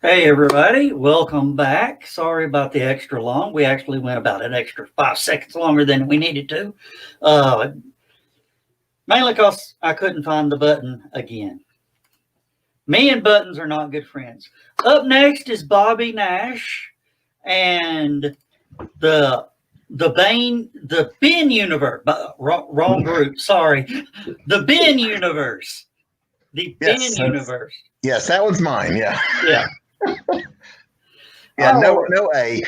Hey everybody, welcome back. Sorry about the extra long. We actually went about an extra 5 seconds longer than we needed to. Uh, Mainly because I couldn't find the button again. Me and buttons are not good friends. Up next is Bobby Nash and the the Ben universe. Wrong group. Sorry, the Ben universe. The Ben Yes, universe. yes, that was mine. Yeah, Yeah. yeah. No, Oh, no A.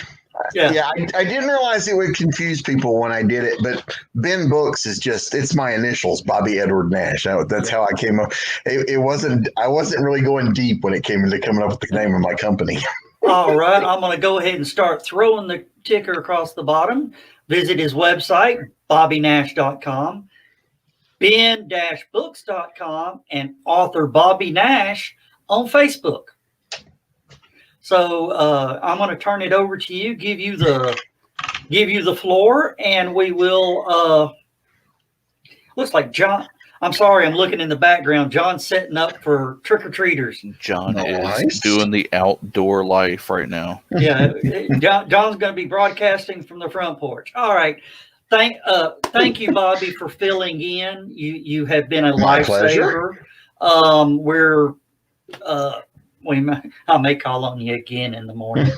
yeah. Yeah, I didn't realize it would confuse people when I did it, but Ben Books is just—it's my initials, Bobby Edward Nash. That's Yeah. how I came up. It wasn't. I wasn't really going deep when it came into coming up with the name of my company. All right, I'm going to go ahead and start throwing the ticker across the bottom. Visit his website, bobbynash.com, ben-books.com, and author Bobby Nash on Facebook. So I'm going to turn it over to you, give you the floor, and we will. Looks like John. I'm sorry, I'm looking in the background. John's setting up for trick or treaters. John is Nice. doing the outdoor life right now. Yeah, John's going to be broadcasting from the front porch. All right. Thank you, Bobby, for filling in. You have been a My pleasure. lifesaver. We're I may call on you again in the morning.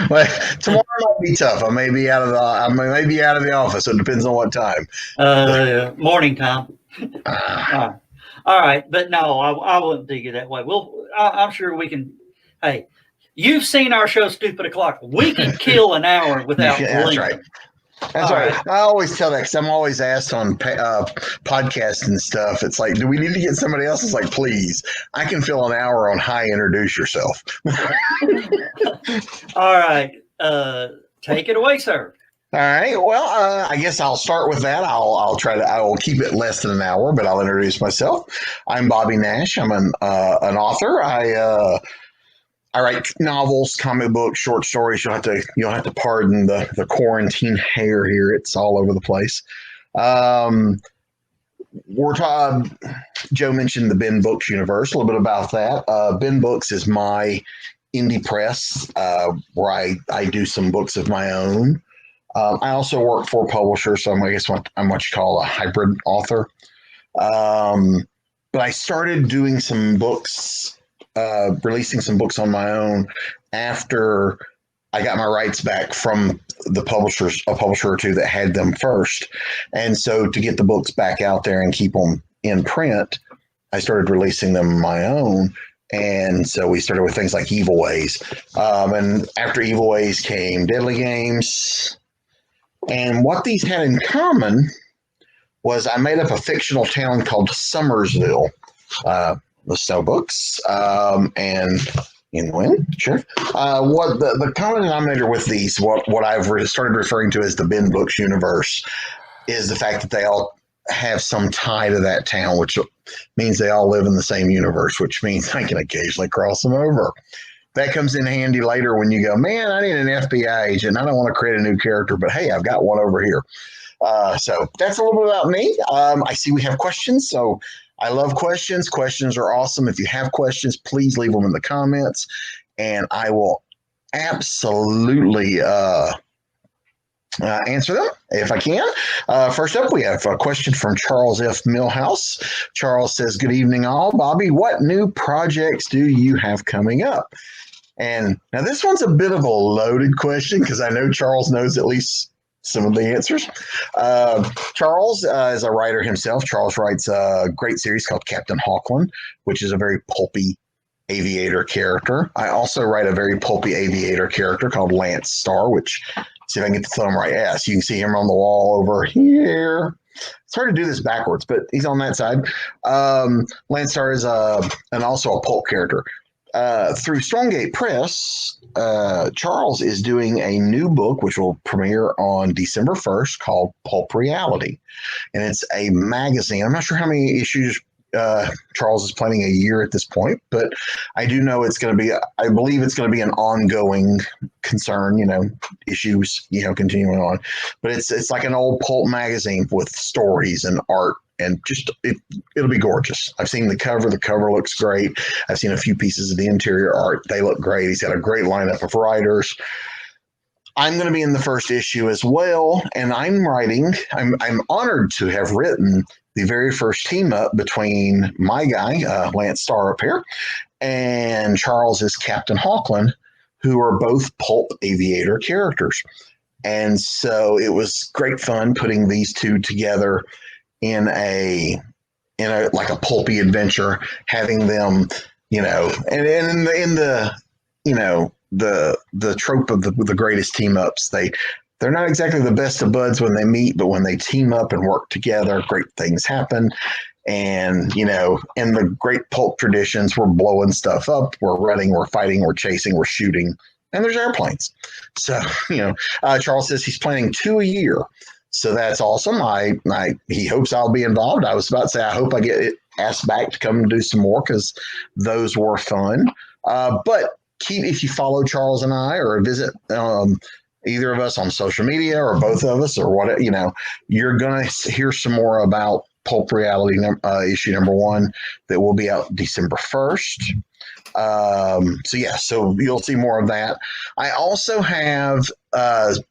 Well, tomorrow might be tough. I may be out of the office. So it depends on what time. Morning time. Uh, All right, but no, I wouldn't do you that way. I'm sure we can. Hey, you've seen our show, Stupid O'clock. We can kill an hour without that's blinking. right. That's All right. right. I always tell that because I'm always asked on podcasts and stuff. It's like, do we need to get somebody else? It's like, please, I can fill an hour on hi, introduce yourself. All right. Take it away, sir. All right. Well, I guess I'll start with that. I will keep it less than an hour, but I'll introduce myself. I'm Bobby Nash. I'm an author. I write novels, comic books, short stories. You'll have to pardon the quarantine hair here. It's all over the place. Um, Joe mentioned the Ben Books universe. A little bit about that. Ben Books is my indie press where I do some books of my own. I also work for a publisher, so I'm what you call a hybrid author. But I started doing some books, releasing some books on my own after I got my rights back from a publisher or two that had them first. And so to get the books back out there and keep them in print, I started releasing them on my own. And so we started with things like Evil Ways. And after Evil Ways came Deadly Games. And what these had in common was I made up a fictional town called Summersville, the snow books, and England, sure. What the common denominator with these, what I've started referring to as the Ben Books universe, is the fact that they all have some tie to that town, which means they all live in the same universe, which means I can occasionally cross them over. That comes in handy later when you go, man, I need an FBI agent. I don't want to create a new character, but hey, I've got one over here. So that's a little bit about me. I see we have questions, so I love questions. Questions are awesome. If you have questions, please leave them in the comments, and I will absolutely answer them if I can. First up, we have a question from Charles F. Millhouse. Charles says, good evening, all. Bobby, what new projects do you have coming up? And now this one's a bit of a loaded question because I know Charles knows at least some of the answers. Charles is a writer himself. Charles writes a great series called Captain Hawkland, which is a very pulpy aviator character. I also write a very pulpy aviator character called Lance Starr, which, see if I can get the thumb right. Yes, you can see him on the wall over here. It's hard to do this backwards, but he's on that side. Lance Starr is and also a pulp character. Through Stormgate Press, Charles is doing a new book which will premiere on December 1st called Pulp Reality. And it's a magazine. I'm not sure how many issues Charles is planning a year at this point, but I do know it's going to be, I believe it's going to be an ongoing concern, issues, continuing on. But it's like an old pulp magazine with stories and art, and just it'll be gorgeous. I've seen the cover. The cover looks great. I've seen a few pieces of the interior art. They look great. He's got a great lineup of writers. I'm going to be in the first issue as well, and I'm honored to have written the very first team up between my guy, Lance Starr up here, and Charles's Captain Hawkland, who are both pulp aviator characters. And so it was great fun putting these two together in a like a pulpy adventure, having them, and in the trope of the greatest team ups, they're not exactly the best of buds when they meet, but when they team up and work together, great things happen. And, in the great pulp traditions, we're blowing stuff up, we're running, we're fighting, we're chasing, we're shooting, and there's airplanes. So, Charles says he's planning 2 a year. So that's awesome. He hopes I'll be involved. I was about to say, I hope I get asked back to come and do some more, because those were fun. But if you follow Charles and I, or visit either of us on social media, or both of us, or what, you're going to hear some more about Pulp Reality issue number 1 that will be out December 1st. So you'll see more of that. I also have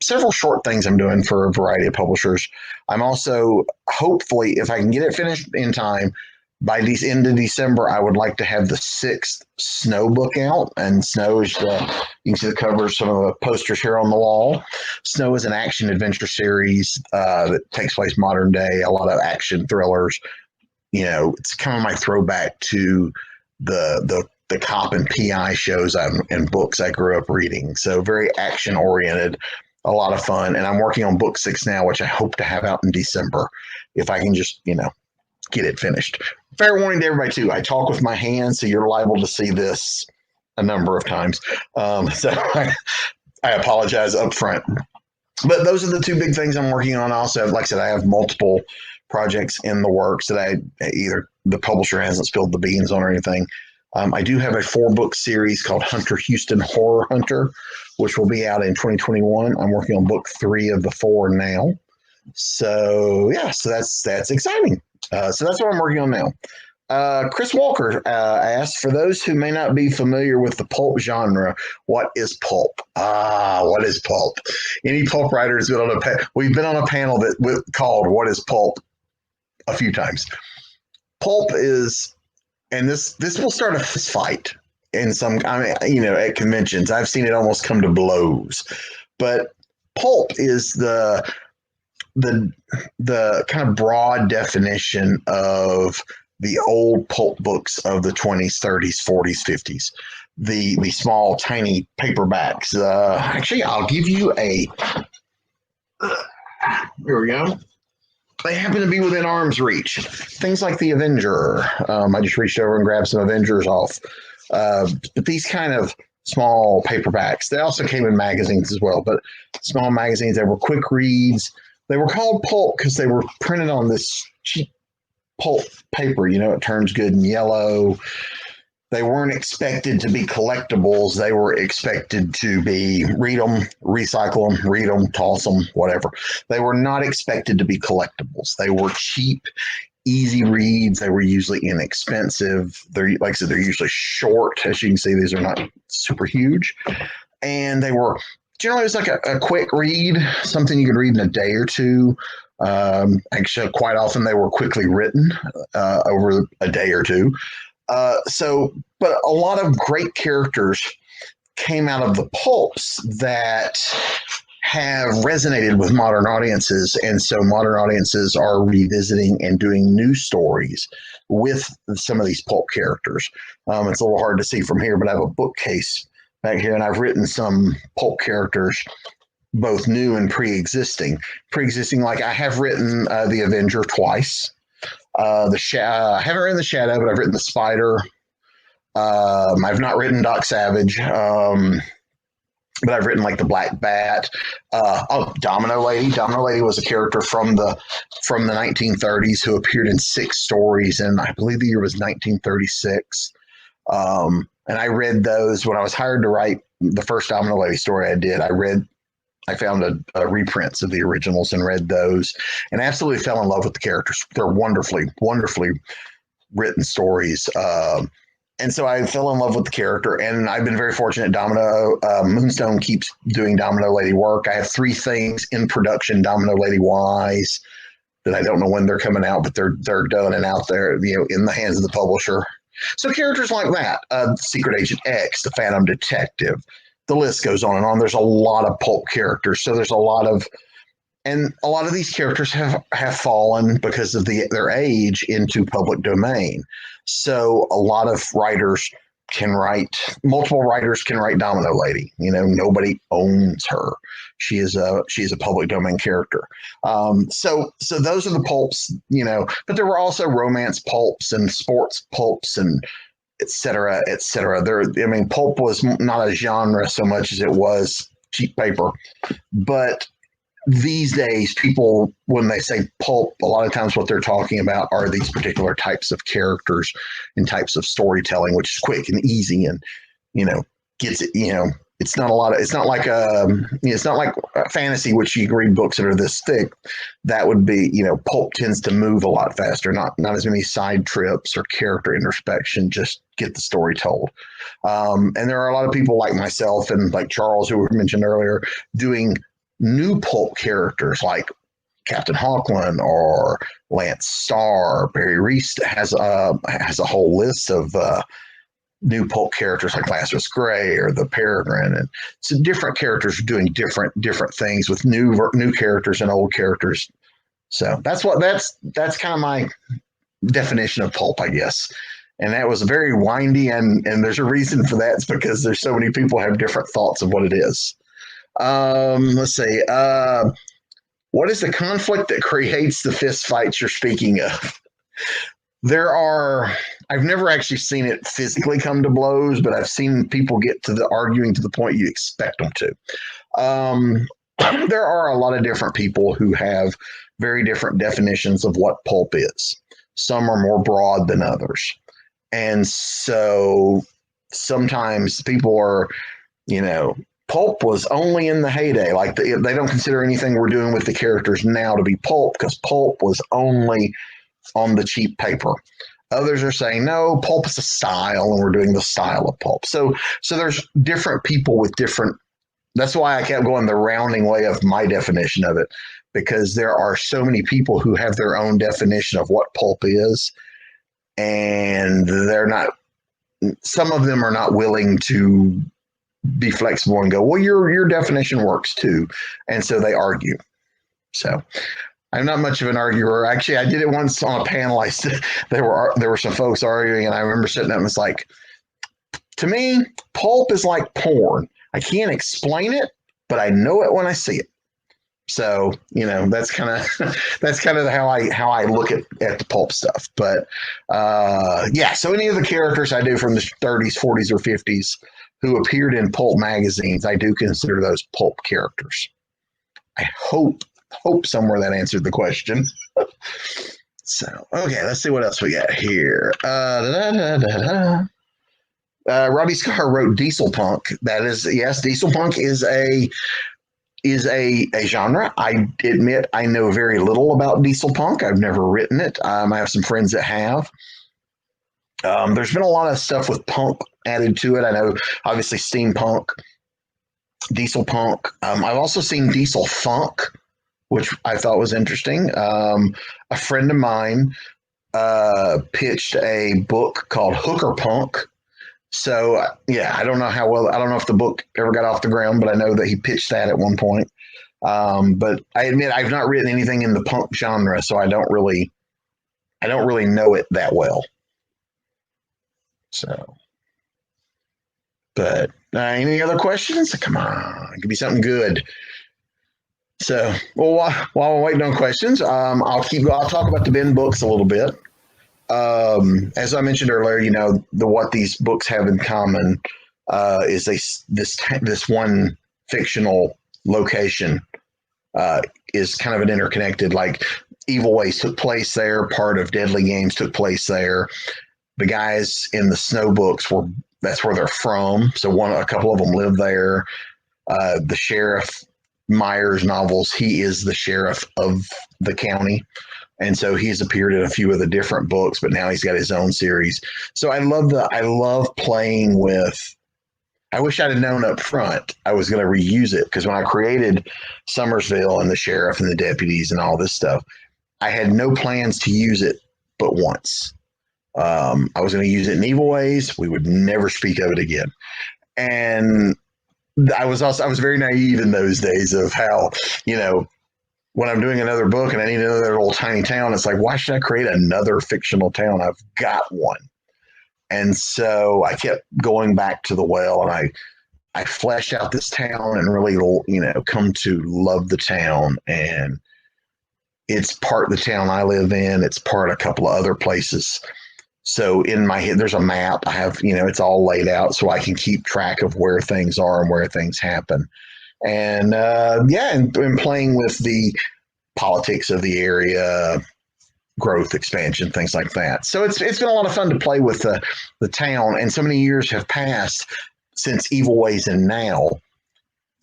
several short things I'm doing for a variety of publishers. I'm also, hopefully, if I can get it finished in time, by the end of December, I would like to have the 6th Snow book out. And Snow is you can see the cover of some of the posters here on the wall. Snow is an action adventure series that takes place modern day, a lot of action thrillers. It's kind of my throwback to the cop and PI shows and books I grew up reading. So very action oriented, a lot of fun. And I'm working on book 6 now, which I hope to have out in December, if I can just, get it finished. Fair warning to everybody too, I talk with my hands, so you're liable to see this a number of times. So I apologize up front. But those are the 2 big things I'm working on. Also, like I said, I have multiple projects in the works that either the publisher hasn't spilled the beans on or anything. I do have a 4-book series called Hunter Houston Horror Hunter, which will be out in 2021. I'm working on book 3 of the 4 now. So that's exciting. So that's what I'm working on now. Chris Walker asked, for those who may not be familiar with the pulp genre, what is pulp? What is pulp? Any pulp writers been on we've been on a panel called "What is Pulp" a few times. Pulp is, and this will start a fist fight in some, at conventions. I've seen it almost come to blows, but pulp is the kind of broad definition of the old pulp books of the 20s, 30s, 40s, 50s, the small, tiny paperbacks. Actually, I'll give you here we go. They happen to be within arm's reach. Things like the Avenger. I just reached over and grabbed some Avengers off. But these kind of small paperbacks, they also came in magazines as well, but small magazines, they were quick reads. They were called pulp because they were printed on this cheap pulp paper. It turns good in yellow. They weren't expected to be collectibles. They were expected to be read them, recycle them, read them, toss them, whatever. They were not expected to be collectibles. They were cheap, easy reads. They were usually inexpensive. Like I said, they're usually short. As you can see, these are not super huge. And they were generally, it was like a quick read, something you could read in a day or 2. Actually, quite often they were quickly written over a day or 2. But a lot of great characters came out of the pulps that have resonated with modern audiences. And so modern audiences are revisiting and doing new stories with some of these pulp characters. It's a little hard to see from here, but I have a bookcase back here, and I've written some pulp characters, both new and pre-existing. Like I have written the Avenger twice. I haven't written the Shadow, but I've written the Spider. I've not written Doc Savage. but I've written like the Black Bat. Domino Lady. Domino Lady was a character from the 1930s who appeared in 6 stories, and I believe the year was 1936. And I read those when I was hired to write the first Domino Lady story I did. I found a reprints of the originals and read those, and absolutely fell in love with the characters. They're wonderfully, wonderfully written stories. And so I fell in love with the character, and I've been very fortunate. Moonstone keeps doing Domino Lady work. I have 3 things in production, Domino Lady wise, that I don't know when they're coming out, but they're done and out there, in the hands of the publisher. So characters like that, Secret Agent X, the Phantom Detective, the list goes on and on. There's a lot of pulp characters, so there's a lot of these characters have fallen because of their age into public domain. So a lot of writers multiple writers can write Domino Lady. Nobody owns her. She is a public domain character. So those are the pulps, but there were also romance pulps and sports pulps and et cetera, et cetera. Pulp was not a genre so much as it was cheap paper, but these days, people, when they say pulp, a lot of times what they're talking about are these particular types of characters and types of storytelling, which is quick and easy and, gets it, it's not like fantasy, which you can read books that are this thick. That would be, pulp tends to move a lot faster, not as many side trips or character introspection, just get the story told. And there are a lot of people like myself and like Charles, who were mentioned earlier, doing new pulp characters like Captain Hawkland or Lance Starr. Barry Reese has a whole list of new pulp characters like Lazarus Gray or the Peregrine, and so different characters doing different things with new characters and old characters. So that's kind of my definition of pulp, I guess. And that was very windy, and there's a reason for that. It's because there's so many people have different thoughts of what it is. Let's see. What is the conflict that creates the fist fights you're speaking of? I've never actually seen it physically come to blows, but I've seen people get to the arguing to the point you expect them to. There are a lot of different people who have very different definitions of what pulp is. Some are more broad than others. And so sometimes people are, pulp was only in the heyday. Like they don't consider anything we're doing with the characters now to be pulp because pulp was only on the cheap paper. Others are saying, no, pulp is a style and we're doing the style of pulp. So there's different people with different, that's why I kept going the rounding way of my definition of it, because there are so many people who have their own definition of what pulp is. And some of them are not willing to be flexible and go, well, your definition works too. And so they argue. So I'm not much of an arguer. Actually, I did it once on a panel. There were some folks arguing, and I remember sitting up and it's like, to me, pulp is like porn. I can't explain it, but I know it when I see it. So, that's kind of how I look at the pulp stuff. But so any of the characters I do from the 30s, 40s, or 50s who appeared in pulp magazines, I do consider those pulp characters. I hope somewhere that answered the question. So, okay, let's see what else we got here. Robbie Scar wrote Diesel Punk. That is, yes, Diesel Punk is a genre. I admit I know very little about Diesel Punk. I've never written it. I have some friends that have. There's been a lot of stuff with punk added to it. I know, obviously, steampunk, Diesel Punk. I've also seen Diesel Funk, which I thought was interesting. A friend of mine pitched a book called Hooker Punk. So, I don't know I don't know if the book ever got off the ground, but I know that he pitched that at one point. But I admit I've not written anything in the punk genre, so I don't really know it that well. So, but any other questions? Come on, give me something good. So, well, while we're waiting on questions, I'll talk about the bin books a little bit. As I mentioned earlier, what these books have in common is this one fictional location is kind of an interconnected. Like Evil Ways took place there. Part of Deadly Games took place there. The guys in the Snow books that's where they're from. So a couple of them live there. The Sheriff Myers novels, he is the sheriff of the county. And so he's appeared in a few of the different books, but now he's got his own series. So I love playing with. I wish I'd have known up front I was going to reuse it, because when I created Summersville and the sheriff and the deputies and all this stuff, I had no plans to use it but once. I was going to use it in Evil Ways. We would never speak of it again. And I was very naive in those days of how, when I'm doing another book and I need another little tiny town, it's like, why should I create another fictional town? I've got one. And so I kept going back to the well, and I fleshed out this town and really, come to love the town. And it's part of the town I live in. It's part of a couple of other places. So in my head, there's a map. I have, it's all laid out so I can keep track of where things are and where things happen. And and playing with the politics of the area, growth, expansion, things like that. So it's been a lot of fun to play with the town. And so many years have passed since Evil Ways, and now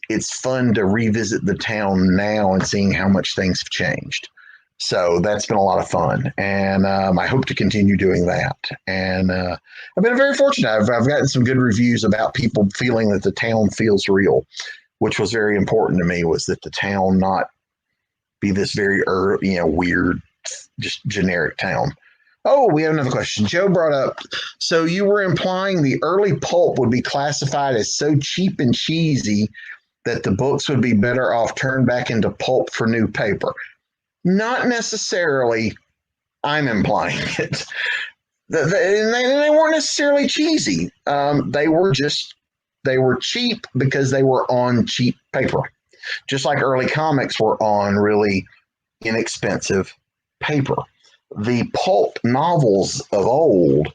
it's fun to revisit the town now and seeing how much things have changed. So that's been a lot of fun, and I hope to continue doing that. And I've been very fortunate. I've gotten some good reviews about people feeling that the town feels real, which was very important to me, was that the town not be this very weird, just generic town. Oh, we have another question. Joe brought up, so you were implying the early pulp would be classified as so cheap and cheesy that the books would be better off turned back into pulp for new paper. Not necessarily. I'm implying it. They weren't necessarily cheesy. They were cheap because they were on cheap paper. Just like early comics were on really inexpensive paper. The pulp novels of old,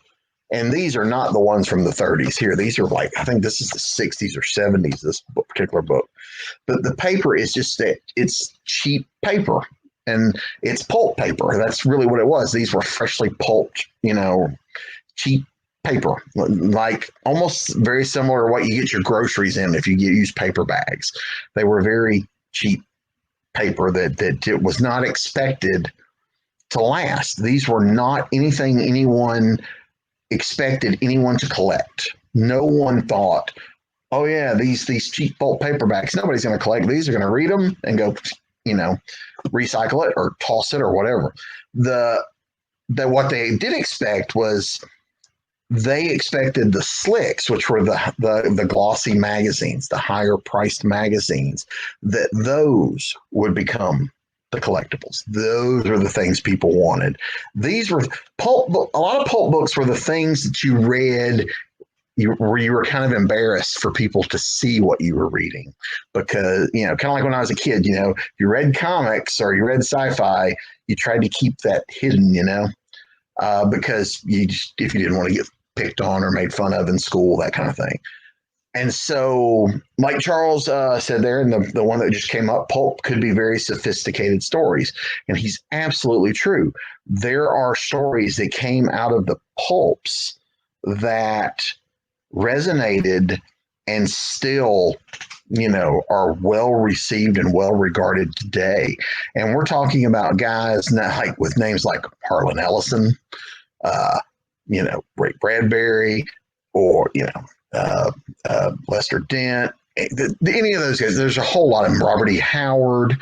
and these are not the ones from the 30s here. These are I think this is the 60s or 70s, this particular book. But the paper is just that it's cheap paper. And it's pulp paper. That's really what it was. These were freshly pulped, cheap paper, like almost very similar to what you get your groceries in if you use paper bags. They were very cheap paper that it was not expected to last. These were not anything anyone expected anyone to collect. No one thought, oh yeah, these cheap pulp paperbacks, nobody's going to collect these. They're going to read them and go, recycle it or toss it or whatever. What they did expect was they expected the slicks, which were the glossy magazines, the higher priced magazines, that those would become the collectibles. Those are the things people wanted. These were pulp. A lot of pulp books were the things that you read where you were kind of embarrassed for people to see what you were reading, because, kind of like when I was a kid, if you read comics or you read sci-fi, you tried to keep that hidden, because if you didn't want to get picked on or made fun of in school, that kind of thing. And so, like Charles said there, and the one that just came up, pulp could be very sophisticated stories. And he's absolutely true. There are stories that came out of the pulps that resonated and still, are well received and well regarded today. And we're talking about guys now, like with names like Harlan Ellison, Ray Bradbury, or Lester Dent. Any of those guys. There's a whole lot of them. Robert E. Howard,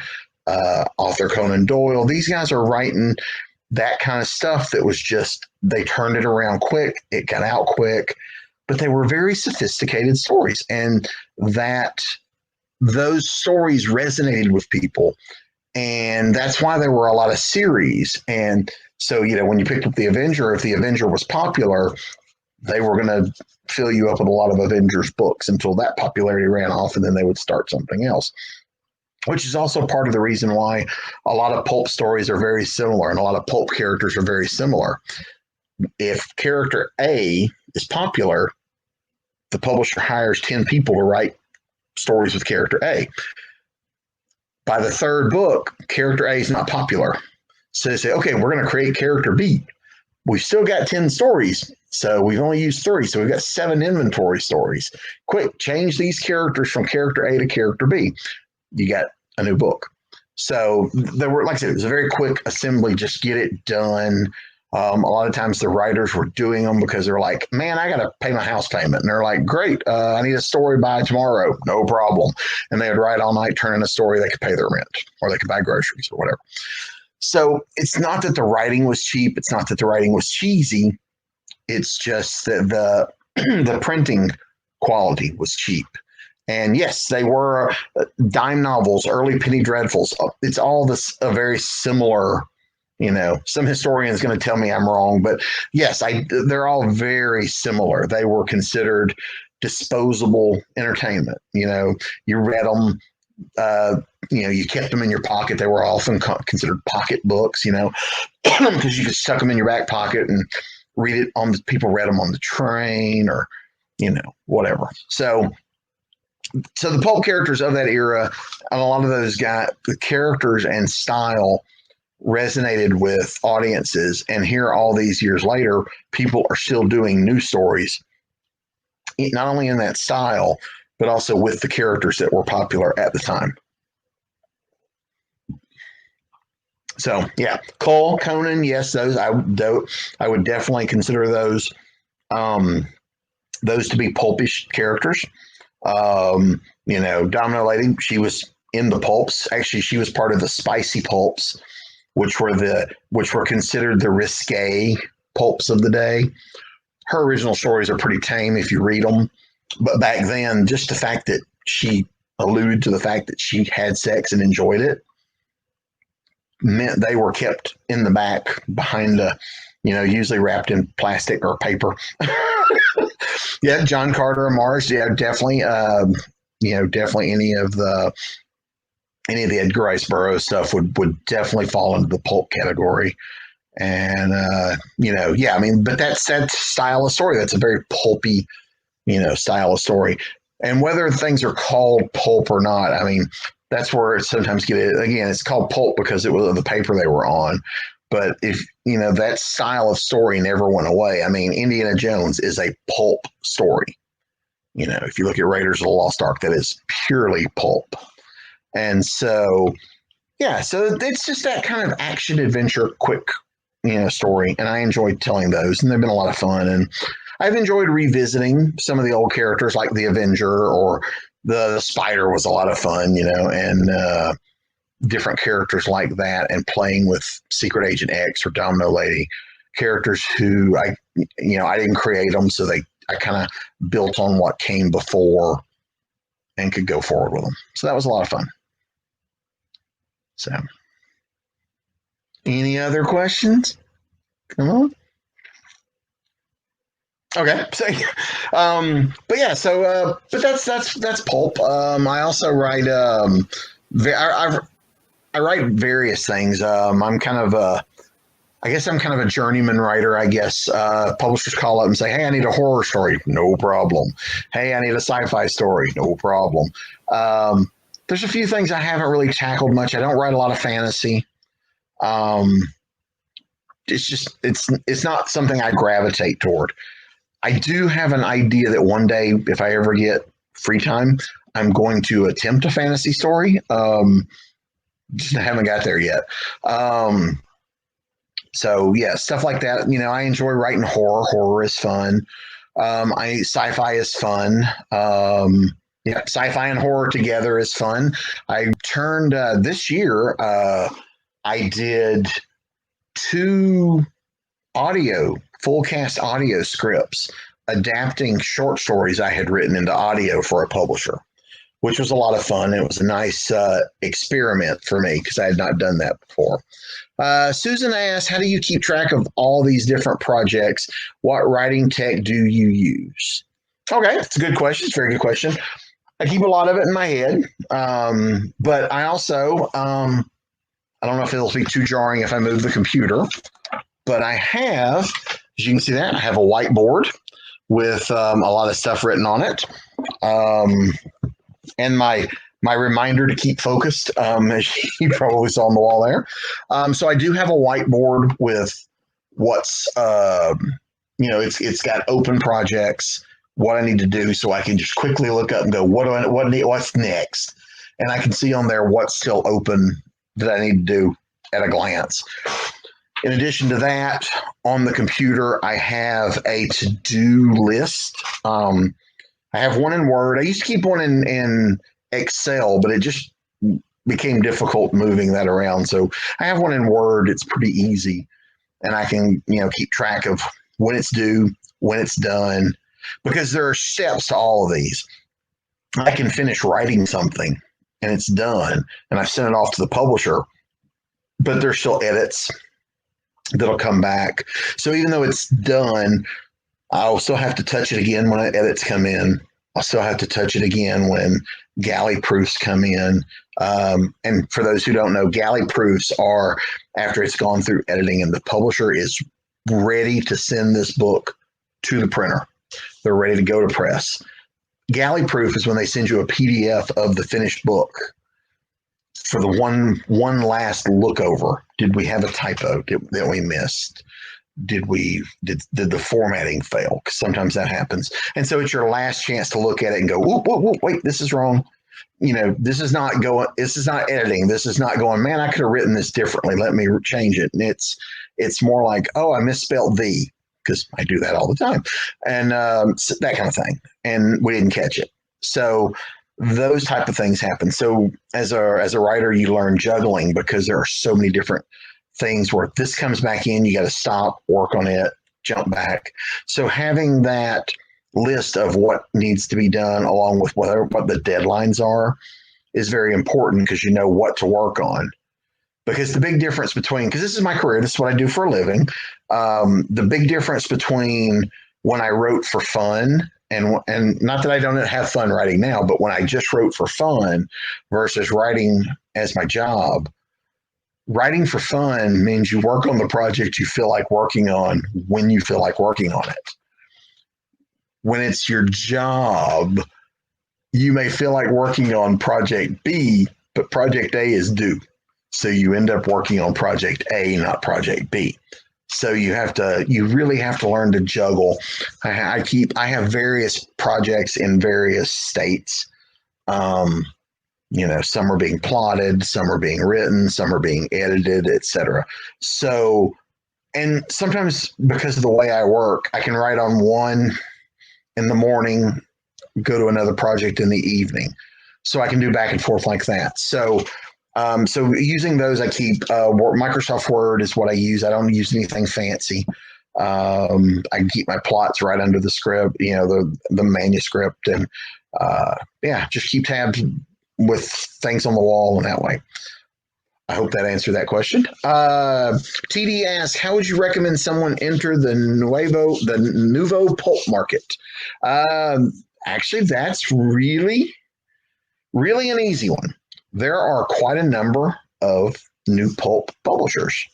Arthur Conan Doyle. These guys are writing that kind of stuff that was just, they turned it around quick. It got out quick. But they were very sophisticated stories, and that those stories resonated with people. And that's why there were a lot of series. And so, when you picked up The Avenger, if The Avenger was popular, they were going to fill you up with a lot of Avengers books until that popularity ran off, and then they would start something else, which is also part of the reason why a lot of pulp stories are very similar and a lot of pulp characters are very similar. If character A is popular, the publisher hires 10 people to write stories with character A. By the third book, character A is not popular. So they say, okay, we're going to create character B. We've still got 10 stories, so we've only used 3. So we've got 7 inventory stories. Quick, change these characters from character A to character B. You got a new book. So there were, like I said, it was a very quick assembly, just get it done. A lot of times the writers were doing them because they're like, man, I got to pay my house payment. And they're like, great, I need a story by tomorrow. No problem. And they would write all night, turn in a story. They could pay their rent or they could buy groceries or whatever. So it's not that the writing was cheap. It's not that the writing was cheesy. It's just that the printing quality was cheap. And yes, they were dime novels, early penny dreadfuls. It's all this a very similar. Some historian is going to tell me I'm wrong, but yes, they're all very similar. They were considered disposable entertainment. You read them, you kept them in your pocket. They were often considered pocket books, because you could stuck them in your back pocket and read it people read them on the train or, whatever. So the pulp characters of that era, and a lot of those the characters and style resonated with audiences. And here, all these years later, people are still doing new stories, not only in that style, but also with the characters that were popular at the time. So yeah, Cole, Conan, yes, those I would definitely consider those to be pulpish characters. Domino Lady, she was in the pulps. Actually, she was part of the spicy pulps, which were considered the risque pulps of the day. Her original stories are pretty tame if you read them, but back then, just the fact that she alluded to the fact that she had sex and enjoyed it meant they were kept in the back behind usually wrapped in plastic or paper. Yeah, John Carter and Mars. Yeah, definitely. Definitely any of the Edgar Rice Burroughs stuff would definitely fall into the pulp category. And but that's that style of story. That's a very pulpy, style of story. And whether things are called pulp or not, I mean, that's where it sometimes it's called pulp because it was the paper they were on. But if that style of story never went away. I mean, Indiana Jones is a pulp story. If you look at Raiders of the Lost Ark, that is purely pulp. And so, yeah, so it's just that kind of action adventure, quick, story. And I enjoyed telling those, and they've been a lot of fun. And I've enjoyed revisiting some of the old characters like the Avenger or the Spider was a lot of fun, and different characters like that, and playing with Secret Agent X or Domino Lady, characters who I didn't create them, so I kind of built on what came before and could go forward with them. So that was a lot of fun. So, any other questions? Come on. Okay. So, but that's pulp. I also write. I write various things. I'm kind of a journeyman writer. I guess publishers call up and say, "Hey, I need a horror story." No problem. Hey, I need a sci-fi story. No problem. There's a few things I haven't really tackled much. I don't write a lot of fantasy. It's not something I gravitate toward. I do have an idea that one day, if I ever get free time, I'm going to attempt a fantasy story. Just haven't got there yet. So yeah, stuff like that. I enjoy writing horror. Horror is fun. Sci-fi is fun. Sci-fi and horror together is fun. I turned this year. I did 2 full cast audio scripts, adapting short stories I had written into audio for a publisher, which was a lot of fun. It was a nice experiment for me because I had not done that before. Susan asked, how do you keep track of all these different projects? What writing tech do you use? Okay, it's a good question. It's a very good question. I keep a lot of it in my head, but I also, I don't know if it'll be too jarring if I move the computer, but I have, as you can see that, I have a whiteboard with a lot of stuff written on it. and my reminder to keep focused, as you probably saw on the wall there. So I do have a whiteboard with what's it's got open projects, what I need to do, so I can just quickly look up and go, what's next, and I can see on there what's still open that I need to do at a glance. In addition to that, on the computer, I have a to-do list. I have one in Word. I used to keep one in Excel, but it just became difficult moving that around. So I have one in Word. It's pretty easy, and I can keep track of when it's due, when it's done, because there are steps to all of these. I can finish writing something and it's done, and I've sent it off to the publisher, but there's still edits that'll come back. So even though it's done, I'll still have to touch it again when edits come in. I'll still have to touch it again when galley proofs come in. And for those who don't know, galley proofs are after it's gone through editing and the publisher is ready to send this book to the printer. They're ready to go to press. Galley proof is when they send you a PDF of the finished book for the one last look over. Did we have a typo that we missed? Did the formatting fail? Because sometimes that happens. And so it's your last chance to look at it and go, whoa, wait, this is wrong. This is not editing. This is not going, man, I could have written this differently. Let me change it. And it's more like, oh, I misspelled the, because I do that all the time. And that kind of thing. And we didn't catch it. So those type of things happen. So as a writer, you learn juggling because there are so many different things where if this comes back in, you got to stop, work on it, jump back. So having that list of what needs to be done along with what the deadlines are is very important, because you know what to work on. Because the big difference between, because this is my career, this is what I do for a living, the big difference between when I wrote for fun and not that I don't have fun writing now, but when I just wrote for fun versus writing as my job. Writing for fun means you work on the project you feel like working on when you feel like working on it. When it's your job, you may feel like working on project B, but project A is due. So you end up working on project A, not project B. So you really have to learn to juggle. I have various projects in various states. Some are being plotted, some are being written, some are being edited, etc. So, and sometimes because of the way I work, I can write on one in the morning, go to another project in the evening. So I can do back and forth like that. So using those, I keep Microsoft Word is what I use. I don't use anything fancy. I keep my plots right under the script, the manuscript, and just keep tabs with things on the wall in that way. I hope that answered that question. TD asks, how would you recommend someone enter the Nouveau pulp market? Actually, that's really, really an easy one. There are quite a number of new pulp publishers.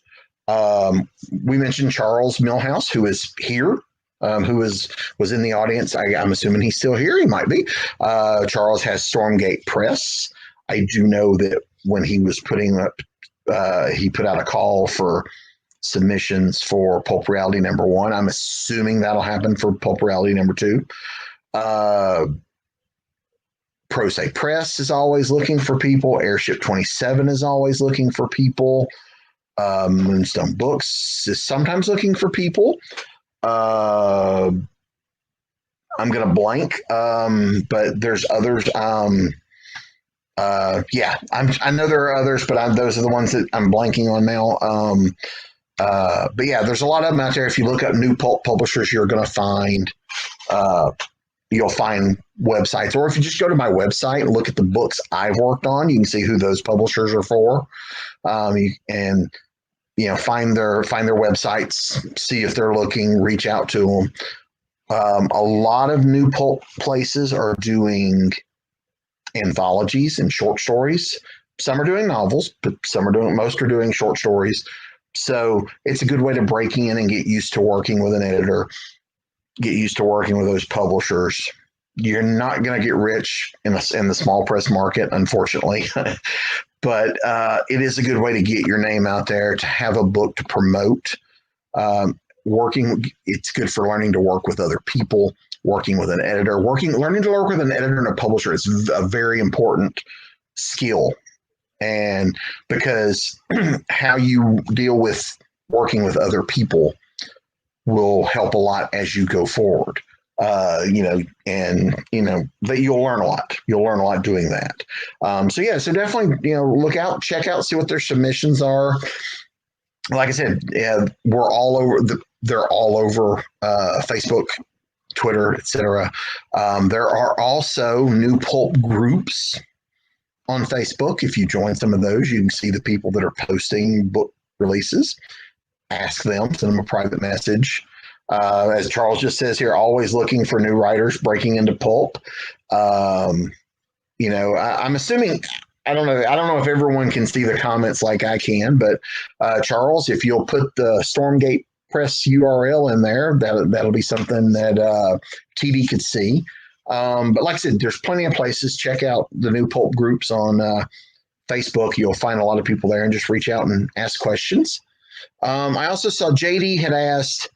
We mentioned Charles Millhouse, who is here, who was in the audience. I'm assuming he's still here. He might be. Charles has Stormgate Press. I do know that when he was putting up, he put out a call for submissions for Pulp Reality #1. I'm assuming that'll happen for Pulp Reality #2. Pro Se Press is always looking for people. Airship 27 is always looking for people. Moonstone Books is sometimes looking for people. I'm going to blank, but there's others. I know there are others, but those are the ones that I'm blanking on now. But yeah, there's a lot of them out there. If you look up new pulp publishers, you're going to find, you'll find websites, or if you just go to my website and look at the books I've worked on, you can see who those publishers are for. And find their websites, see if they're looking, reach out to them. A lot of new pulp places are doing anthologies and short stories. Some are doing novels, but most are doing short stories. So it's a good way to break in and get used to working with an editor, get used to working with those publishers, You're not going to get rich in the small press market, unfortunately. But it is a good way to get your name out there, to have a book to promote. It's good for learning to work with other people, working with an editor, learning to work with an editor and a publisher is a very important skill. And because how you deal with working with other people will help a lot as you go forward. That you'll learn a lot. You'll learn a lot doing that. So definitely, look out, check out, see what their submissions are. Like I said, we're all over. They're all over Facebook, Twitter, etc. There are also new pulp groups on Facebook. If you join some of those, you can see the people that are posting book releases. Ask them, send them a private message. As Charles just says here, always looking for new writers breaking into pulp. I'm assuming, I don't know if everyone can see the comments like I can, but Charles, if you'll put the Stormgate Press URL in there, that'll be something that TD could see. But like I said, there's plenty of places. Check out the new pulp groups on Facebook. You'll find a lot of people there, and just reach out and ask questions. I also saw JD had asked,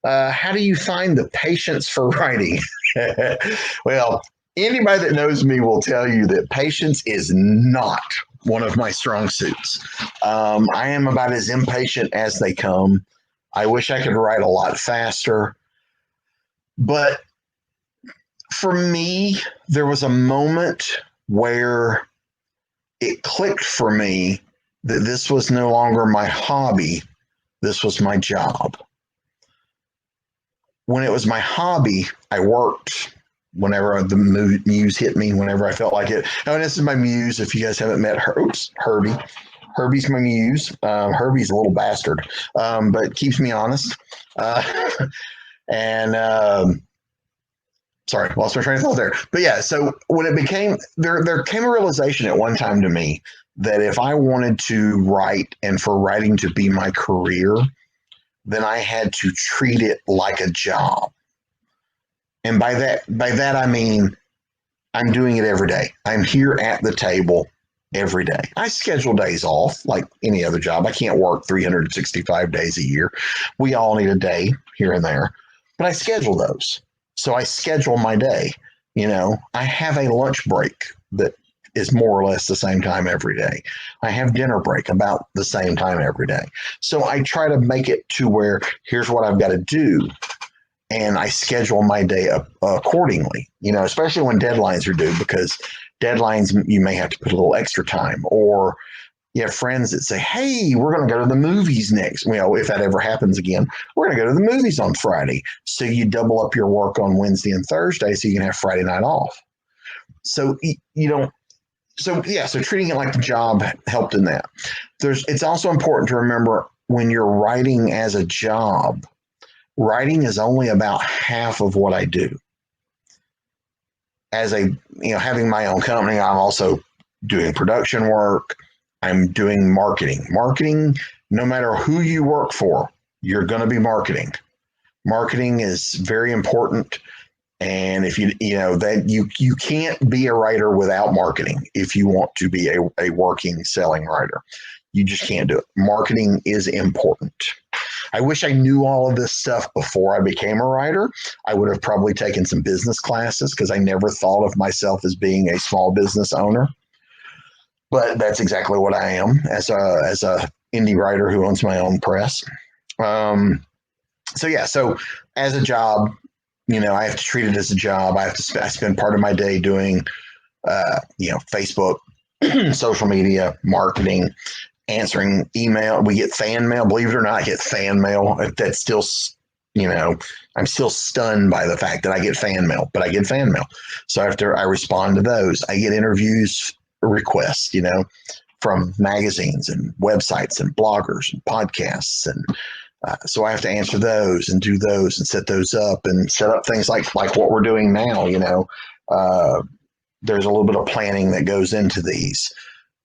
how do you find the patience for writing? Well, anybody that knows me will tell you that patience is not one of my strong suits. I am about as impatient as they come. I wish I could write a lot faster. But for me, there was a moment where it clicked for me that this was no longer my hobby. This was my job. When it was my hobby, I worked whenever the muse hit me, whenever I felt like it. Oh, and this is my muse. If you guys haven't met Herbie. Herbie's my muse. Herbie's a little bastard, but keeps me honest. Sorry, lost my train of thought there. But yeah, so when it became, there came a realization at one time to me that if I wanted to write and for writing to be my career, then I had to treat it like a job. And by that I mean I'm doing it every day. I'm here at the table every day. I schedule days off like any other job. I can't work 365 days a year. We all need a day here and there, but I schedule those. So I schedule my day. I have a lunch break that is more or less the same time every day. I have dinner break about the same time every day. So I try to make it to where here's what I've got to do. And I schedule my day accordingly, especially when deadlines are due, because deadlines, you may have to put a little extra time, or you have friends that say, hey, we're going to go to the movies next. If that ever happens again, we're going to go to the movies on Friday. So you double up your work on Wednesday and Thursday so you can have Friday night off. So So treating it like the job helped in that. It's also important to remember when you're writing as a job, writing is only about half of what I do. As having my own company, I'm also doing production work. I'm doing marketing. Marketing, no matter who you work for, you're going to be marketing. Marketing is very important. And if you can't be a writer without marketing if you want to be a working, selling writer. You just can't do it. Marketing is important. I wish I knew all of this stuff before I became a writer. I would have probably taken some business classes because I never thought of myself as being a small business owner. But that's exactly what I am as a indie writer who owns my own press. So as a job, I have to treat it as a job. I spend part of my day doing, Facebook, social media, marketing, answering email. We get fan mail. Believe it or not, I get fan mail. That's still, I'm still stunned by the fact that I get fan mail, but I get fan mail. So after I respond to those, I get interviews requests, from magazines and websites and bloggers and podcasts. And so I have to answer those and do those and set those up and set up things like what we're doing now. There's a little bit of planning that goes into these.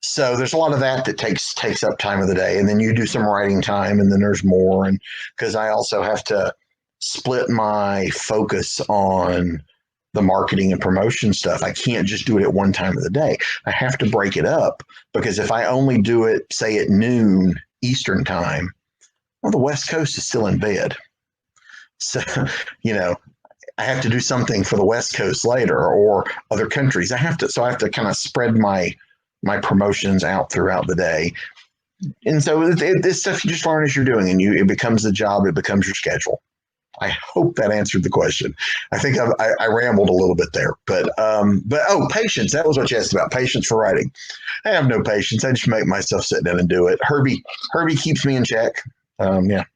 So there's a lot of that takes up time of the day. And then you do some writing time, and then there's more. And because I also have to split my focus on the marketing and promotion stuff. I can't just do it at one time of the day. I have to break it up, because if I only do it, say at noon Eastern time, well, the West Coast is still in bed. So, I have to do something for the West Coast later, or other countries. I have to kind of spread my promotions out throughout the day. And so this stuff you just learn as you're doing, and it becomes the job, it becomes your schedule. I hope that answered the question. I think I rambled a little bit there, but patience. That was what you asked about, patience for writing. I have no patience. I just make myself sit down and do it. Herbie keeps me in check.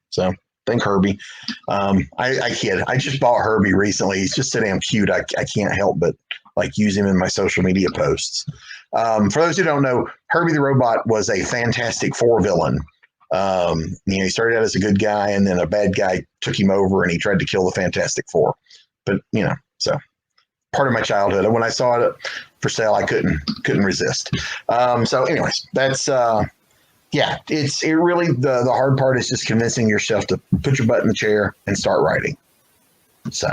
So thank Herbie. I kid. I just bought Herbie recently. He's just so damn cute. I can't help but use him in my social media posts. For those who don't know, Herbie the Robot was a Fantastic Four villain. He started out as a good guy, and then a bad guy took him over, and he tried to kill the Fantastic Four. But so part of my childhood. And when I saw it for sale, I couldn't resist. So, anyways, that's It's really the hard part is just convincing yourself to put your butt in the chair and start writing. So,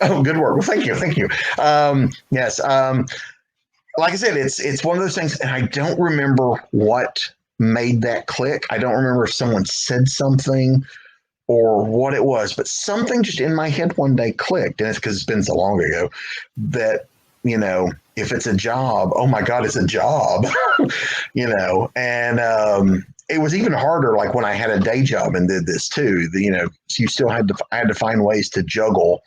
good work. Well, thank you. Yes. Like I said, it's one of those things, and I don't remember what made that click. I don't remember if someone said something or what it was, but something just in my head one day clicked, and it's because it's been so long ago that if it's a job, oh my God, it's a job, and it was even harder when I had a day job and did this too. So I had to find ways to juggle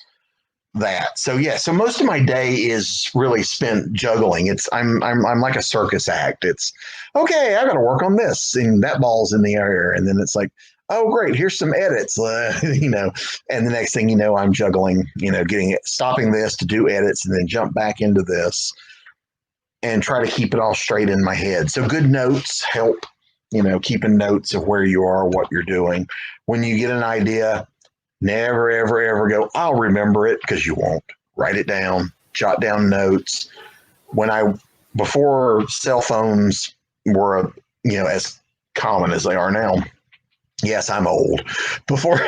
that. So most of my day is really spent juggling. I'm like a circus act. It's okay, I got to work on this, and that ball's in the air, and then it's like, oh great, here's some edits, and the next thing you know, I'm juggling, stopping this to do edits and then jump back into this and try to keep it all straight in my head. So good notes help, keeping notes of where you are, what you're doing. When you get an idea, never, ever, ever go, I'll remember it, because you won't. Write it down, jot down notes. Before cell phones were, as common as they are now, yes, I'm old. Before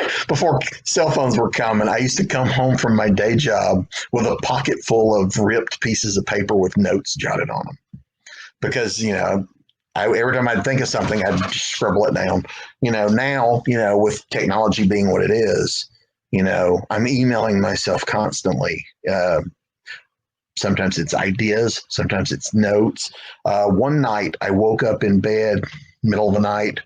cell phones were common, I used to come home from my day job with a pocket full of ripped pieces of paper with notes jotted on them. Because, every time I'd think of something, I'd just scribble it down. Now, with technology being what it is, I'm emailing myself constantly. Sometimes it's ideas, sometimes it's notes. One night I woke up in bed, middle of the night,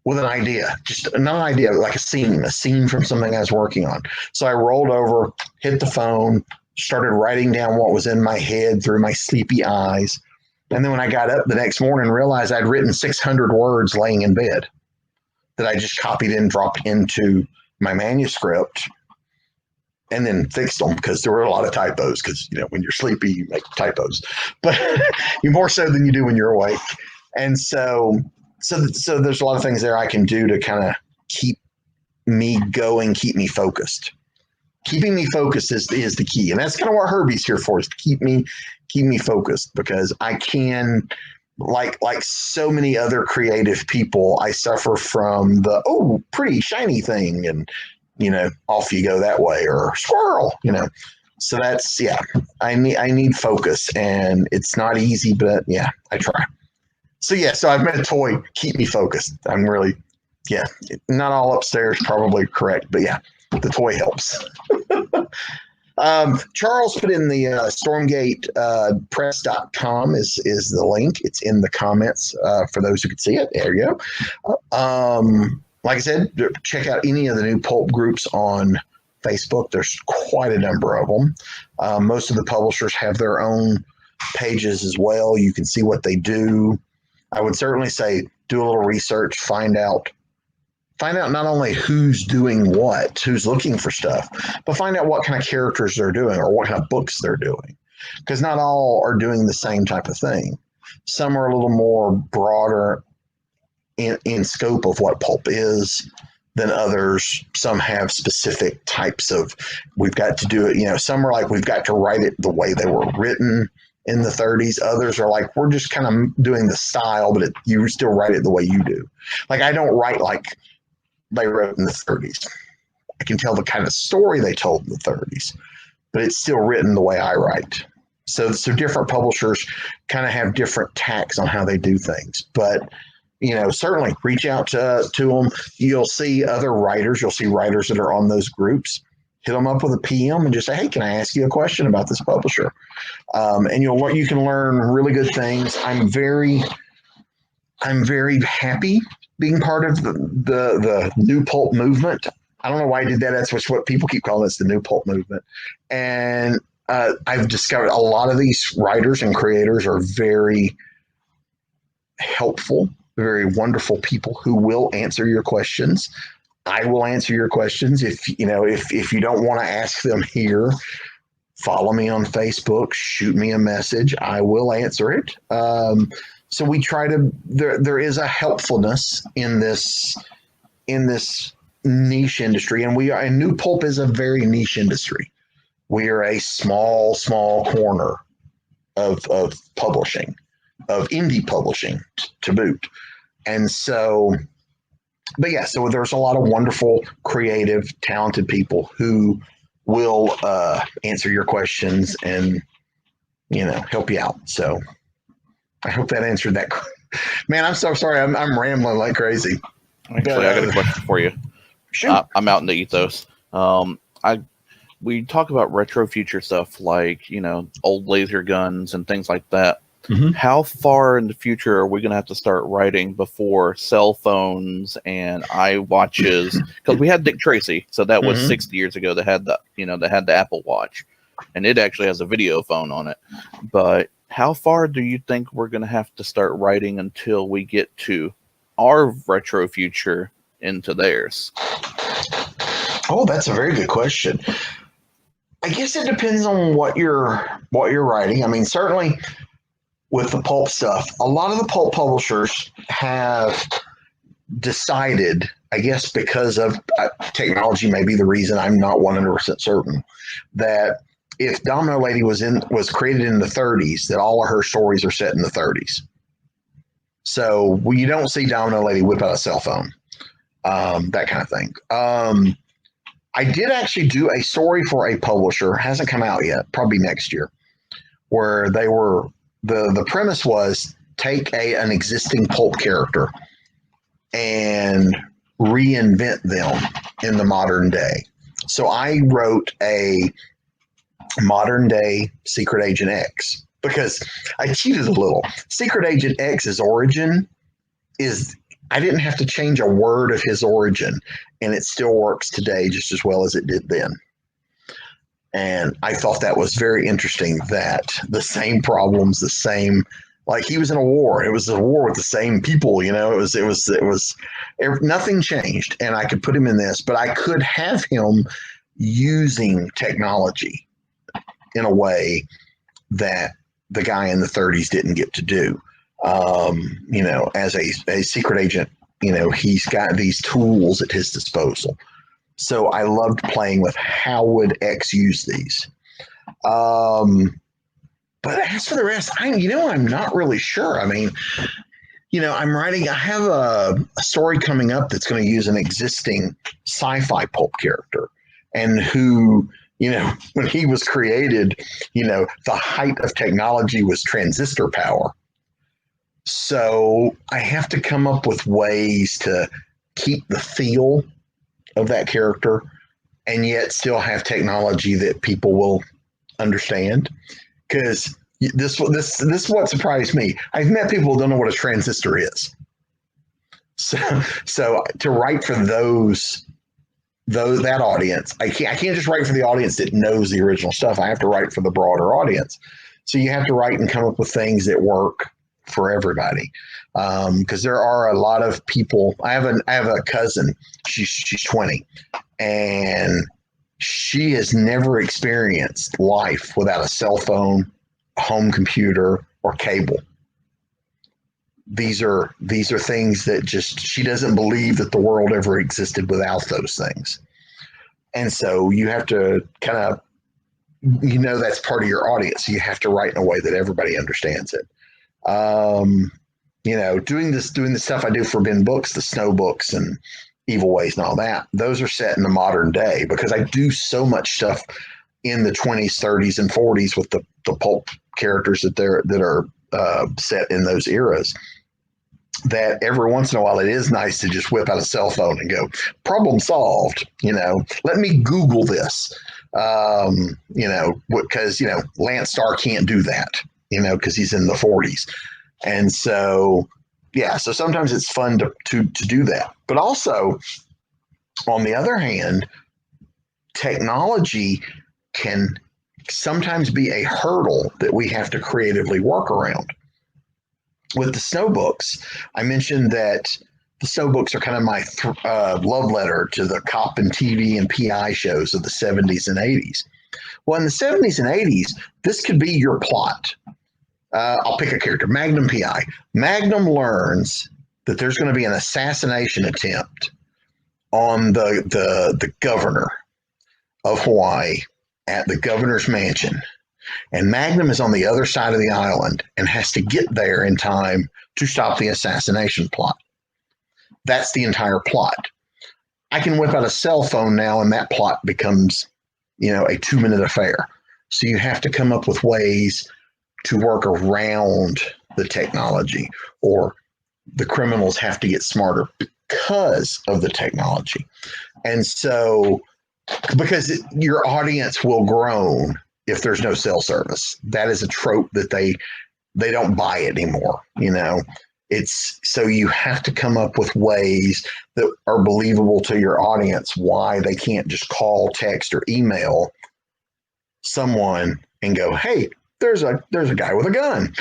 with an idea, just not an idea, like a scene from something I was working on. So I rolled over, hit the phone, started writing down what was in my head through my sleepy eyes. And then when I got up the next morning, realized I'd written 600 words laying in bed that I just copied and dropped into my manuscript, and then fixed them, because there were a lot of typos, because, when you're sleepy, you make typos, but you more so than you do when you're awake. And so there's a lot of things there I can do to kind of keep me going, keep me focused. Keeping me focused is the key. And that's kind of what Herbie's here for, is to keep me focused, because I can, like so many other creative people, I suffer from the, pretty shiny thing, and, off you go that way, or squirrel, So that's, I need focus, and it's not easy, but I try. So I've made a toy, keep me focused. I'm really, not all upstairs, probably correct, but the toy helps. Charles put in the stormgatepress.com is the link. It's in the comments for those who could see it. There you go. Like I said, check out any of the new pulp groups on Facebook. There's quite a number of them. Most of the publishers have their own pages as well. You can see what they do. I would certainly say do a little research, find out not only who's doing what, who's looking for stuff, but find out what kind of characters they're doing or what kind of books they're doing. Because not all are doing the same type of thing. Some are a little more broader in scope of what pulp is than others. Some have specific types of, we've got to do it, some are like, we've got to write it the way they were written in the 30s. Others are like, we're just kind of doing the style, but you still write it the way you do. Like, I don't write like they wrote in the 30s. I can tell the kind of story they told in the 30s, but it's still written the way I write. So different publishers kind of have different tacks on how they do things. But, certainly reach out to them. You'll see other writers. You'll see writers that are on those groups. Hit them up with a PM and just say, hey, can I ask you a question about this publisher? And you can learn really good things. I'm very happy being part of the new pulp movement. I don't know why I did that. That's what people keep calling this, the new pulp movement. And I've discovered a lot of these writers and creators are very helpful, very wonderful people who will answer your questions. I will answer your questions. If you don't want to ask them here, follow me on Facebook, shoot me a message. I will answer it. So we try to, there is a helpfulness in this niche industry, and new pulp is a very niche industry. We are a small corner of publishing, of indie publishing to boot. And so, but yeah, so there's a lot of wonderful, creative, talented people who will answer your questions and, help you out. So I hope that answered that. Man, I'm so sorry. I'm rambling like crazy. Actually, I got a question for you. Shoot. I'm out in the ethos. We talk about retro future stuff like, old laser guns and things like that. Mm-hmm. How far in the future are we going to have to start writing before cell phones and iWatches? Because we had Dick Tracy, so that was 60 years ago. That had the Apple Watch, and it actually has a video phone on it. But how far do you think we're going to have to start writing until we get to our retro future into theirs? Oh, that's a very good question. I guess it depends on what you're writing. I mean, certainly with the pulp stuff, a lot of the pulp publishers have decided, I guess because of technology may be the reason, I'm not 100% certain, that if Domino Lady was created in the 30s, that all of her stories are set in the 30s. So you don't see Domino Lady whip out a cell phone, that kind of thing. I did actually do a story for a publisher, hasn't come out yet, probably next year, where they were, the premise was take an existing pulp character and reinvent them in the modern day. So I wrote a modern day Secret Agent X because I cheated a little. Secret Agent X's origin is, I didn't have to change a word of his origin, and it still works today just as well as it did then. And I thought that was very interesting, that the same problems, like he was in a war. It was a war with the same people, it was nothing changed, and I could put him in this, but I could have him using technology in a way that the guy in the 30s didn't get to do. As a secret agent, he's got these tools at his disposal. So I loved playing with how would X use these. But as for the rest, I'm not really sure. I mean, I have a story coming up that's going to use an existing sci-fi pulp character, and who, when he was created, the height of technology was transistor power. So I have to come up with ways to keep the feel of that character and yet still have technology that people will understand. Because this is what surprised me. I've met people who don't know what a transistor is. So to write for that audience, I can't just write for the audience that knows the original stuff. I have to write for the broader audience. So you have to write and come up with things that work for everybody, because there are a lot of people. I have a cousin. She's 20, and she has never experienced life without a cell phone, home computer, or cable. These are things that just, she doesn't believe that the world ever existed without those things. And so you have to kind of, that's part of your audience. So you have to write in a way that everybody understands it. Doing the stuff I do for Ben Books, the Snow books and Evil Ways and all that, those are set in the modern day because I do so much stuff in the 20s, 30s, and 40s with the pulp characters that are set in those eras. That every once in a while it is nice to just whip out a cell phone and go, problem solved. Let me Google this. Because Lance Starr can't do that. Because he's in the 40s, and so so sometimes it's fun to do that. But also, on the other hand, technology can sometimes be a hurdle that we have to creatively work around. With the snow books, I mentioned that the snow books are kind of my love letter to the cop and TV and PI shows of the 70s and 80s. Well, in the 70s and 80s, this could be your plot. I'll pick a character, Magnum PI. Magnum learns that there's going to be an assassination attempt on the governor of Hawaii at the governor's mansion. And Magnum is on the other side of the island and has to get there in time to stop the assassination plot. That's the entire plot. I can whip out a cell phone now and that plot becomes, a 2-minute affair. So you have to come up with ways to work around the technology, or the criminals have to get smarter because of the technology. And so, because your audience will groan if there's no cell service. That is a trope that they don't buy anymore. It's so you have to come up with ways that are believable to your audience, why they can't just call, text, or email someone and go, hey, there's a guy with a gun.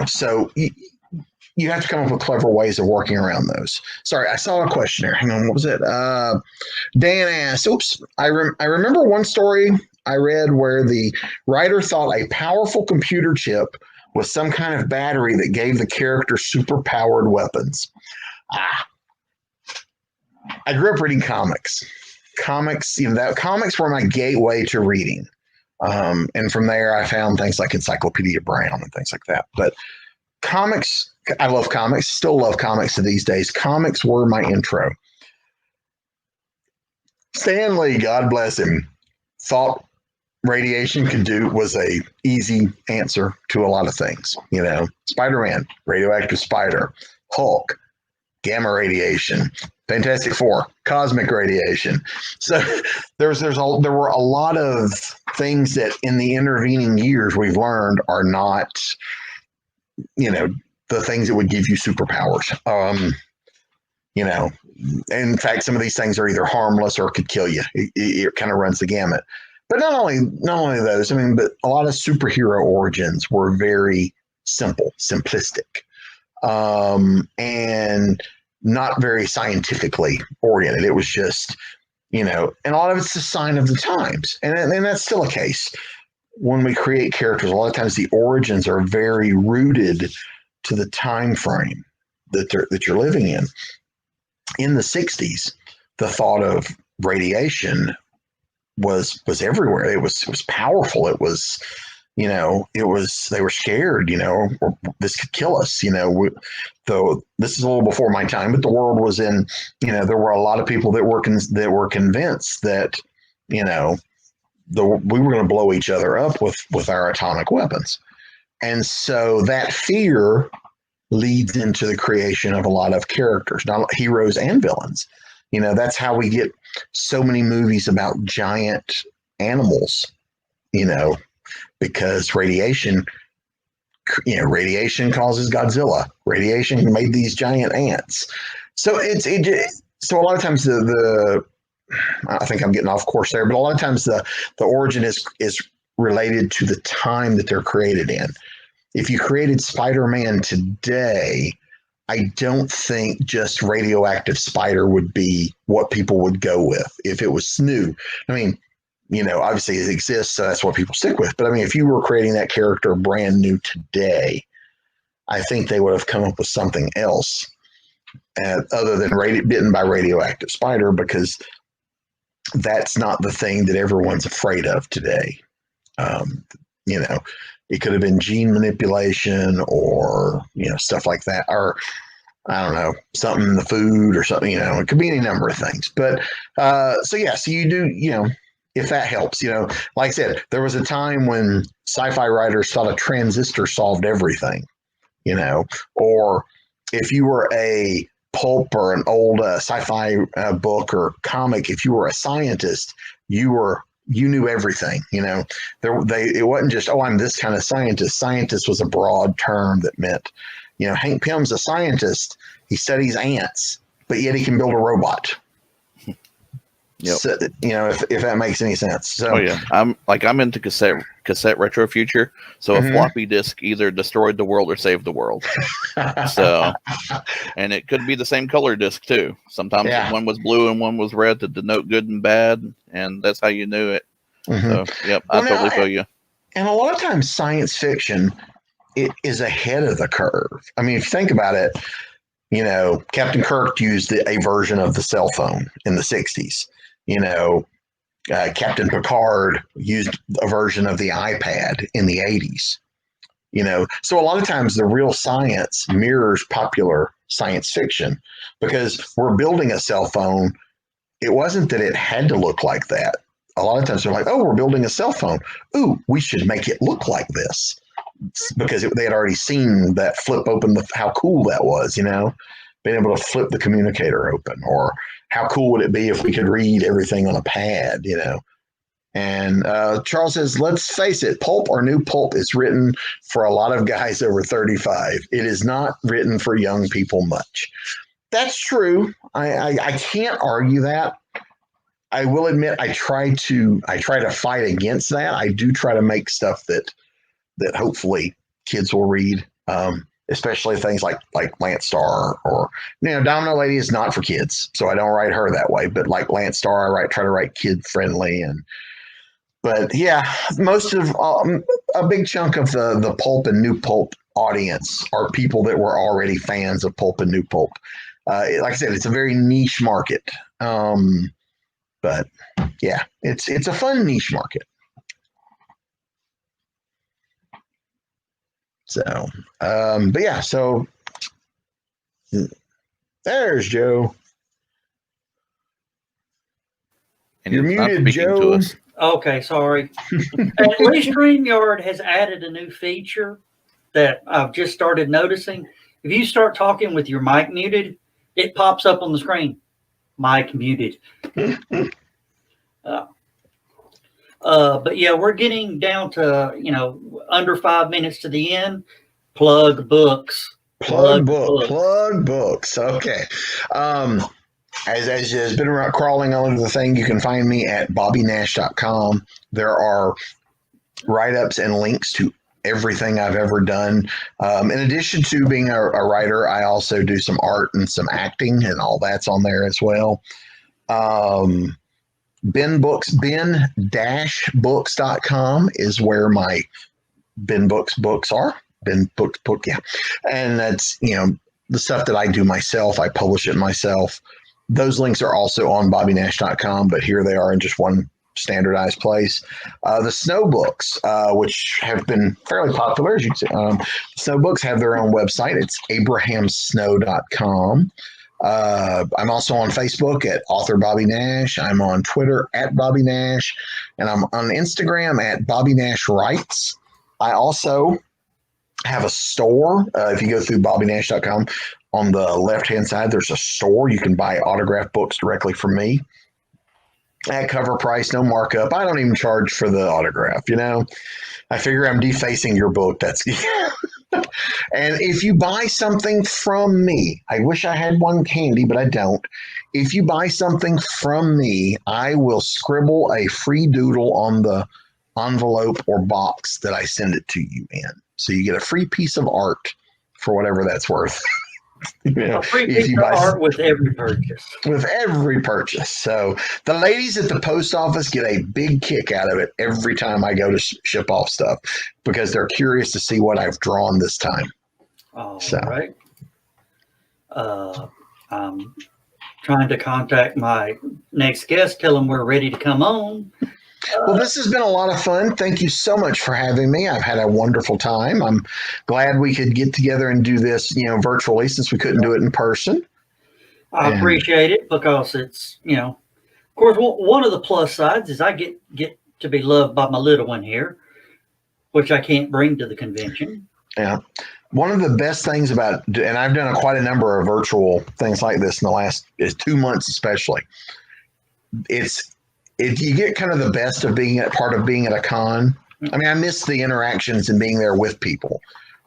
So you have to come up with clever ways of working around those. Sorry, I saw a question here. Hang on, what was it? Dan asked, I remember one story I read where the writer thought a powerful computer chip was some kind of battery that gave the character super-powered weapons. I grew up reading comics. Comics were my gateway to reading. And from there, I found things like Encyclopedia Brown and things like that. But comics, I love comics, still love comics to these days. Comics were my intro. Stan Lee, God bless him, thought radiation was a easy answer to a lot of things. Spider-Man, radioactive spider, Hulk, gamma radiation, Fantastic Four, cosmic radiation. So there were a lot of things that in the intervening years we've learned are not, the things that would give you superpowers. In fact, some of these things are either harmless or could kill you. It kind of runs the gamut. But not only those, but a lot of superhero origins were very simplistic, and not very scientifically oriented. It was just, and a lot of it's a sign of the times. And that's still a case. When we create characters, a lot of times the origins are very rooted to the time frame that you're living in. In the 60s, the thought of radiation was everywhere. It was powerful. It was, they were scared, or this could kill us, though this is a little before my time, but the world was in, there were a lot of people that were convinced that, we were going to blow each other up with our atomic weapons. And so that fear leads into the creation of a lot of characters, not heroes and villains. That's how we get so many movies about giant animals, because radiation causes Godzilla. Radiation made these giant ants. So so a lot of times I think I'm getting off course there, but a lot of times the origin is related to the time that they're created in. If you created Spider-Man today, I don't think just radioactive spider would be what people would go with if it was new. Obviously it exists, so that's what people stick with. But if you were creating that character brand new today, I think they would have come up with something else other than bitten by radioactive spider, because that's not the thing that everyone's afraid of today. It could have been gene manipulation or, stuff like that. Or, I don't know, something in the food or something, it could be any number of things. But, so you do, if that helps. Like I said, there was a time when sci-fi writers thought a transistor solved everything, or if you were a pulp or an old sci-fi book or comic, if you were a scientist, you knew everything. It wasn't just, oh, I'm this kind of scientist. Scientist was a broad term that meant, Hank Pym's a scientist. He studies ants, but yet he can build a robot. Yep. So, if that makes any sense. So, oh yeah, I'm into cassette retro future. So a floppy disk either destroyed the world or saved the world. So, and it could be the same color disc too. Sometimes one was blue and one was red to denote good and bad, and that's how you knew it. So, yep, I totally feel you. And a lot of times, science fiction it is ahead of the curve. I mean, if you think about it, Captain Kirk used a version of the cell phone in the 60s. Captain Picard used a version of the iPad in the 80s. So a lot of times the real science mirrors popular science fiction because we're building a cell phone. It wasn't that it had to look like that. A lot of times they're like, oh, we're building a cell phone. Ooh, we should make it look like this because they had already seen that flip open, how cool that was, being able to flip the communicator open, or how cool would it be if we could read everything on a pad, And Charles says, let's face it, pulp or new pulp is written for a lot of guys over 35. It is not written for young people much. That's true. I can't argue that. I will admit I try to fight against that. I do try to make stuff that hopefully kids will read. Especially things like Lance Starr or Domino Lady is not for kids, so I don't write her that way. But like Lance Starr, I try to write kid friendly. But yeah, most of a big chunk of the pulp and new pulp audience are people that were already fans of pulp and new pulp. Like I said, it's a very niche market. But yeah, it's a fun niche market. So, but yeah, so there's Joe. And you're muted, Joe. To us. Okay, sorry. At least StreamYard has added a new feature that I've just started noticing. If you start talking with your mic muted, it pops up on the screen. Mic muted. But yeah, we're getting down to, under 5 minutes to the end. Plug books. Plug books. Okay. As has been around crawling under the thing, you can find me at bobbynash.com. There are write-ups and links to everything I've ever done. In addition to being a writer, I also do some art and some acting, and all that's on there as well. ben-books.com is where my Ben Books books are. Ben Books book, yeah. And that's, the stuff that I do myself. I publish it myself. Those links are also on bobbynash.com, but here they are in just one standardized place. The Snow Books, which have been fairly popular, as you can see. Snow Books have their own website. It's abrahamsnow.com. I'm also on Facebook at author Bobby Nash. I'm on Twitter at Bobby Nash, and I'm on Instagram at Bobby Nash Writes. I also have a store. If you go through bobbynash.com, on the left-hand side, there's a store. You can buy autographed books directly from me at cover price, no markup. I don't even charge for the autograph. I figure I'm defacing your book. That's and if you buy something from me, I wish I had one handy, but I don't. If you buy something from me, I will scribble a free doodle on the envelope or box that I send it to you in. So you get a free piece of art for whatever that's worth. A free piece of art with every purchase. With every purchase. So the ladies at the post office get a big kick out of it every time I go to ship off stuff because they're curious to see what I've drawn this time. All right. I'm trying to contact my next guest, tell them we're ready to come on. Well, this has been a lot of fun. Thank you so much for having me. I've had a wonderful time. I'm glad we could get together and do this, virtually since we couldn't do it in person. I appreciate it because it's, Of course, one of the plus sides is I get to be loved by my little one here, which I can't bring to the convention. Yeah. One of the best things about, and I've done quite a number of virtual things like this in the last 2 months, especially. You get kind of the best of being part of being at a con. I mean, I miss the interactions and being there with people,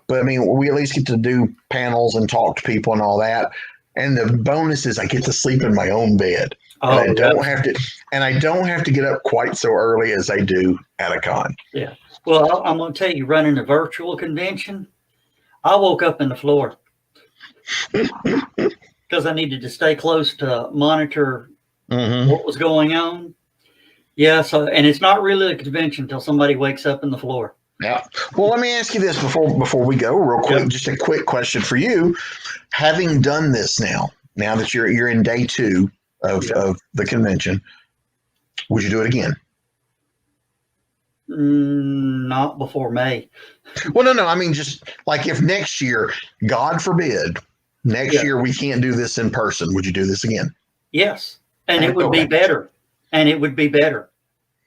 but I mean, we at least get to do panels and talk to people and all that. And the bonus is I get to sleep in my own bed, and I don't have to get up quite so early as I do at a con. Yeah. Well, I'm going to tell you, running a virtual convention, I woke up in the floor because I needed to stay close to monitor what was going on. Yeah. So, and it's not really a convention until somebody wakes up in the floor. Yeah. Well, let me ask you this before we go real quick. Yep. Just a quick question for you. Having done this now that you're in day 2 of the convention, would you do it again? Not before May. Well, no. I mean, just like if next year, God forbid, year we can't do this in person, would you do this again? Yes. And it would be better.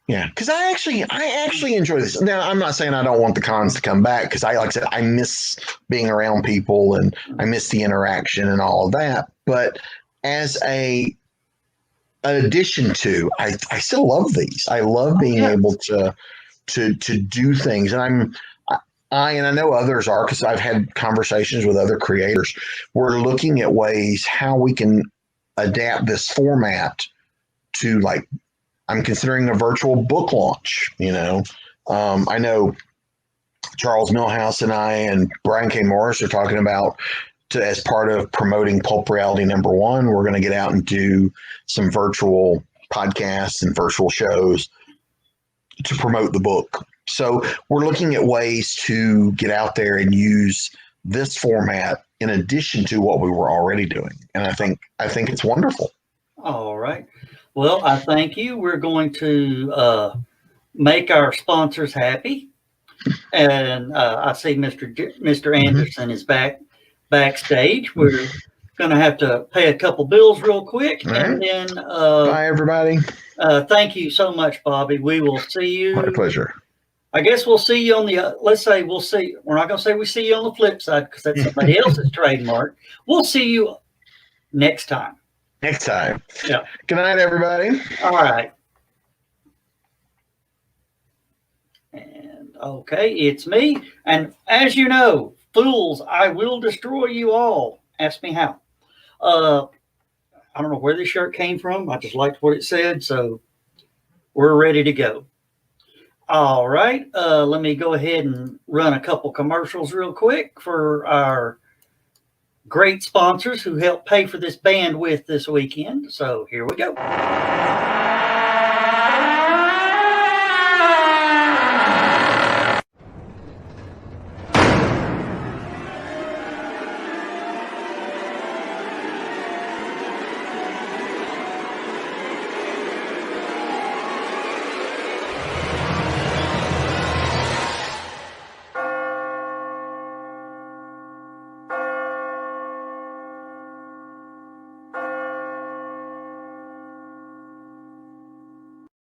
Yeah, because I actually enjoy this. Now, I'm not saying I don't want the cons to come back because like I said, I miss being around people and I miss the interaction and all of that. But as an addition to, I still love these. I love being able to do things, and I know others are because I've had conversations with other creators. We're looking at ways how we can adapt this format to, like, I'm considering a virtual book launch. I know Charles Millhouse and I and Brian K. Morris are talking about as part of promoting Pulp Reality #1, we're going to get out and do some virtual podcasts and virtual shows to promote the book. So we're looking at ways to get out there and use this format in addition to what we were already doing. And I think it's wonderful. All right. Well, I thank you. We're going to make our sponsors happy. And I see Mr. Anderson is backstage. We're going to have to pay a couple bills real quick. All and right. then bye, everybody. Thank you so much, Bobby. We will see you. My pleasure. I guess we'll see you on the, let's say we'll see. We're not going to say we see you on the flip side because that's somebody else's trademark. We'll see you next time. Next time. Yeah. Good night, everybody. All right. And okay, it's me. And as you know, fools, I will destroy you all. Ask me how. I don't know where this shirt came from. I just liked what it said, so we're ready to go. All right. Let me go ahead and run a couple commercials real quick for our great sponsors who helped pay for this bandwidth this weekend. So here we go.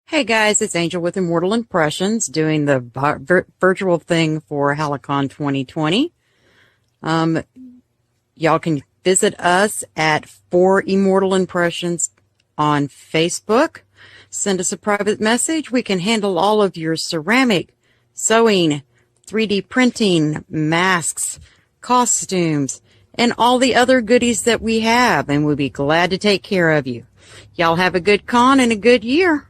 Hey guys, it's Angel with Immortal Impressions doing the virtual thing for HallowCon 2020. Y'all can visit us at For Immortal Impressions on Facebook. Send us a private message. We can handle all of your ceramic, sewing, 3D printing, masks, costumes, and all the other goodies that we have, and we'll be glad to take care of you. Y'all have a good con and a good year.